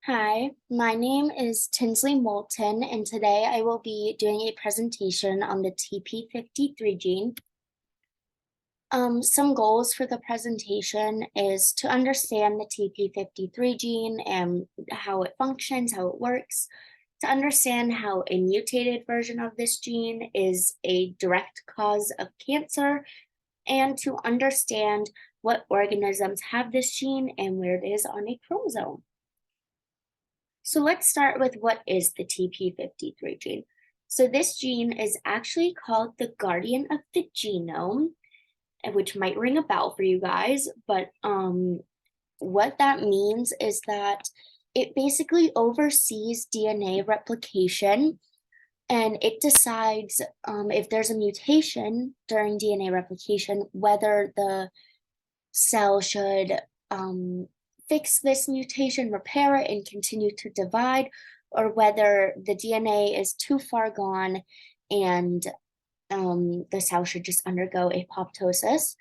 Hi, my name is Tinsley Moulton, and today I will be doing a presentation on the TP53 gene. Some goals for the presentation is to understand the TP53 gene and how it functions, how it works, to understand how a mutated version of this gene is a direct cause of cancer, and to understand what organisms have this gene and where it is on a chromosome. So let's start with what is the TP53 gene. So this gene is actually called the guardian of the genome, which might ring a bell for you guys, but what that means is that it basically oversees DNA replication and it decides if there's a mutation during DNA replication, whether the cell should fix this mutation, repair it, and continue to divide, or whether the DNA is too far gone and the cell should just undergo apoptosis.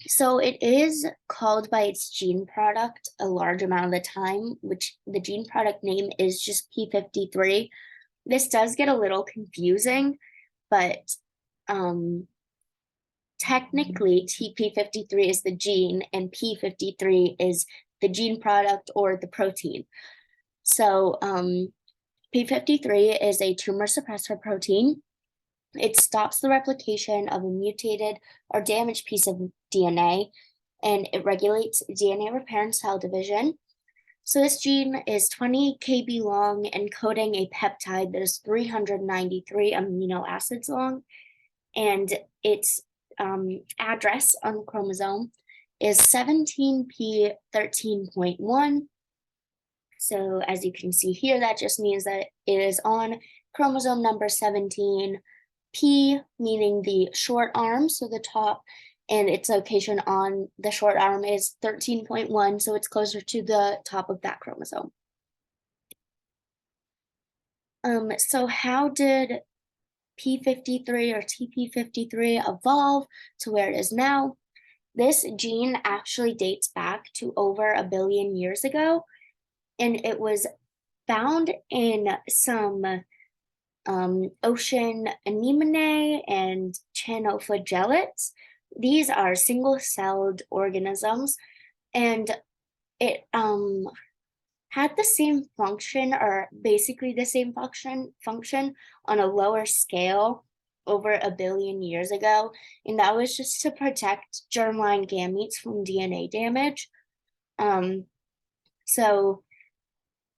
So it is called by its gene product a large amount of the time, which the gene product name is just P53. This does get a little confusing, but technically TP53 is the gene and P53 is the gene product or the protein. So P53 is a tumor suppressor protein. It stops the replication of a mutated or damaged piece of DNA, and it regulates DNA repair and cell division. So this gene is 20 kb long, encoding a peptide that is 393 amino acids long, and its address on the chromosome is 17p13.1. So as you can see here, that just means that it is on chromosome number 17, P meaning the short arm, so the top, and its location on the short arm is 13.1, so it's closer to the top of that chromosome. So how did P53 or TP53 evolve to where it is now? This gene actually dates back to over 1 billion years ago, and it was found in some ocean anemonae and chanoflagellates. These are single-celled organisms, and it had the same function, or basically the same function on a lower scale over 1 billion years ago, and that was just to protect germline gametes from DNA damage. So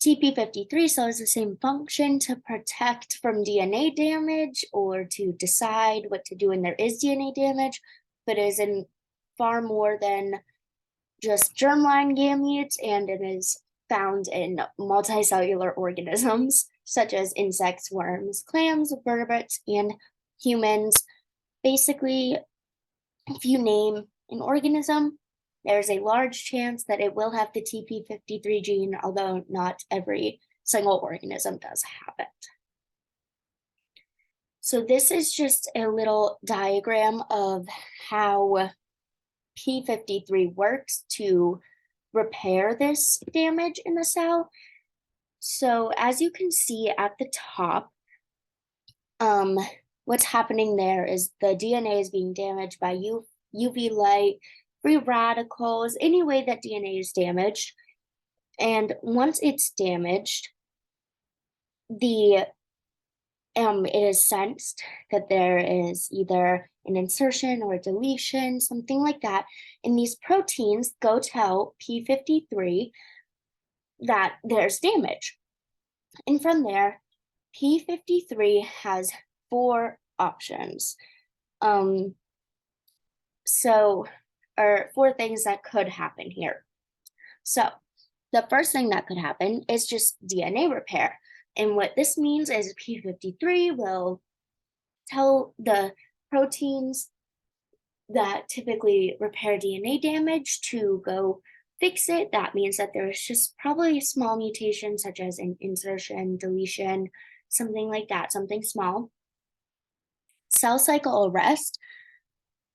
TP53 still has the same function to protect from DNA damage or to decide what to do when there is DNA damage, but is in far more than just germline gametes, and it is found in multicellular organisms such as insects, worms, clams, vertebrates, and humans. Basically, if you name an organism, there's a large chance that it will have the TP53 gene, although not every single organism does have it. So this is just a little diagram of how P53 works to repair this damage in the cell. So as you can see at the top, what's happening there is the DNA is being damaged by UV light, free radicals, any way that DNA is damaged. And once it's damaged, it is sensed that there is either an insertion or a deletion, something like that. And these proteins go tell P53 that there's damage. And from there, P53 has 4 options. Or 4 things that could happen here. So the first thing that could happen is just DNA repair. And what this means is P53 will tell the proteins that typically repair DNA damage to go fix it. That means that there's just probably a small mutation, such as an insertion, deletion, something like that, something small. Cell cycle arrest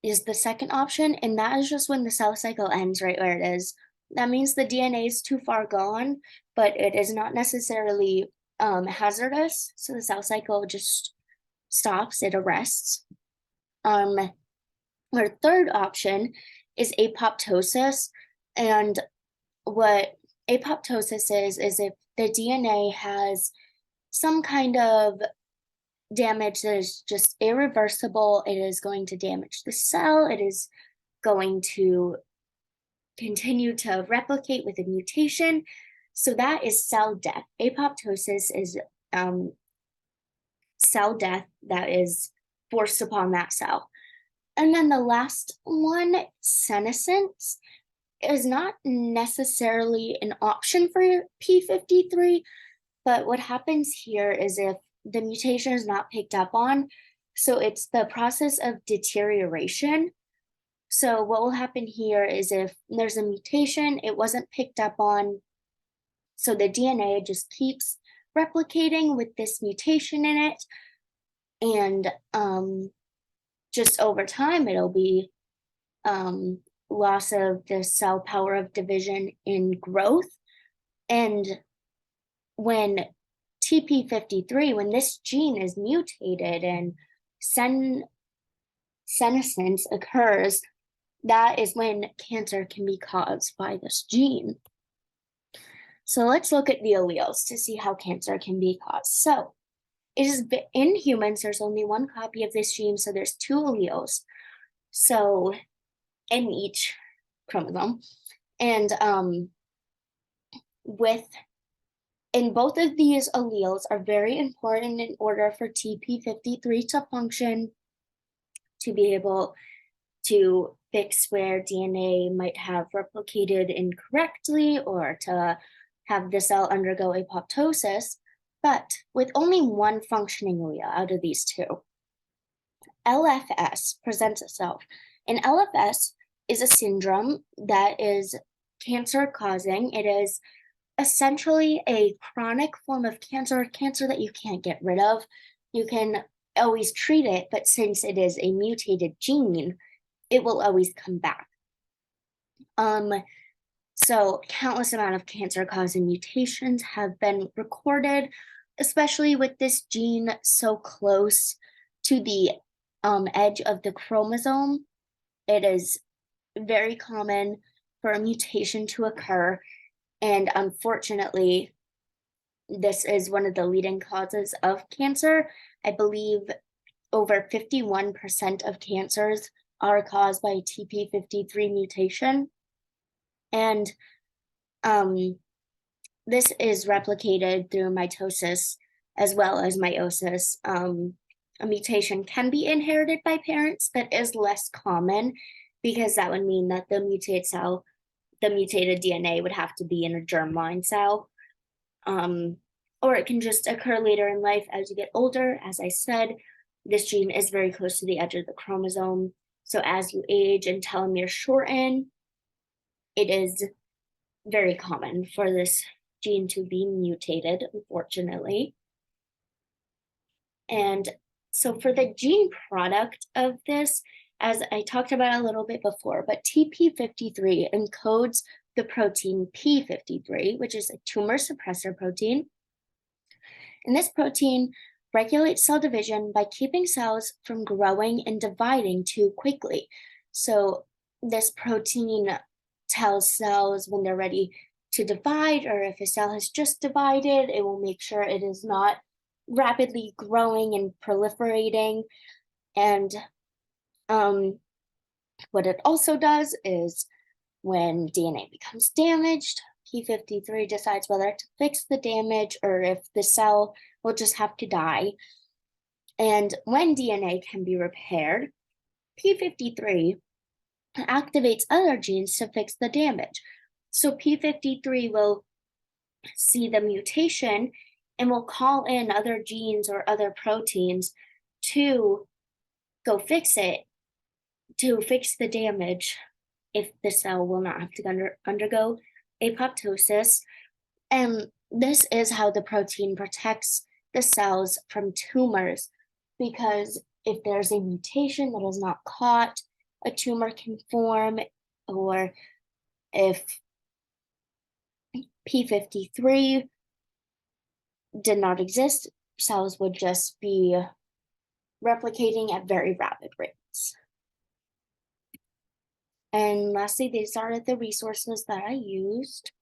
is the second option, and that is just when the cell cycle ends right where it is. That means the DNA is too far gone, but it is not necessarily hazardous. So the cell cycle just stops, it arrests. Um, our third option is apoptosis. And what apoptosis is if the DNA has some kind of damage that is just irreversible. It is going to damage the cell. It is going to continue to replicate with a mutation. So that is cell death. Apoptosis is um, cell death that is forced upon that cell. And then the last one, senescence, is not necessarily an option for P53, but what happens here is if the mutation is not picked up on, so it's the process of deterioration. So what will happen here is if there's a mutation, it wasn't picked up on, so the DNA just keeps replicating with this mutation in it, and just over time, it'll be loss of the cell power of division in growth. And when TP53, when this gene is mutated and senescence occurs, that is when cancer can be caused by this gene. So let's look at the alleles to see how cancer can be caused. So it is in humans, there's only one copy of this gene, so there's two alleles. So in each chromosome. And in both of these alleles are very important in order for TP53 to function, to be able to fix where DNA might have replicated incorrectly or to have the cell undergo apoptosis. But with only one functioning allele out of these two, LFS presents itself. And LFS is a syndrome that is cancer causing. It is essentially a chronic form of cancer that you can't get rid of. You can always treat it, but since it is a mutated gene, it will always come back. So countless amount of cancer causing mutations have been recorded, especially with this gene so close to the edge of the chromosome. It is very common for a mutation to occur, and unfortunately, this is one of the leading causes of cancer. I believe over 51% of cancers are caused by TP53 mutation. And this is replicated through mitosis as well as meiosis. A mutation can be inherited by parents, but is less common because that would mean that the mutated DNA would have to be in a germline cell. Or it can just occur later in life as you get older. As I said, this gene is very close to the edge of the chromosome. So as you age and telomeres shorten, it is very common for this gene to be mutated, unfortunately. And so for the gene product of this, as I talked about a little bit before, but TP53 encodes the protein P53, which is a tumor suppressor protein. And this protein regulates cell division by keeping cells from growing and dividing too quickly. So this protein tells cells when they're ready to divide, or if a cell has just divided, it will make sure it is not rapidly growing and proliferating. And what it also does is when DNA becomes damaged, P53 decides whether to fix the damage or if the cell will just have to die. And when DNA can be repaired, P53 activates other genes to fix the damage. So P53 will see the mutation and will call in other genes or other proteins to go fix it, to fix the damage if the cell will not have to undergo apoptosis. And this is how the protein protects the cells from tumors, because if there's a mutation that is not caught, a tumor can form, or if P53 did not exist, cells would just be replicating at very rapid rates. And lastly, these are the resources that I used.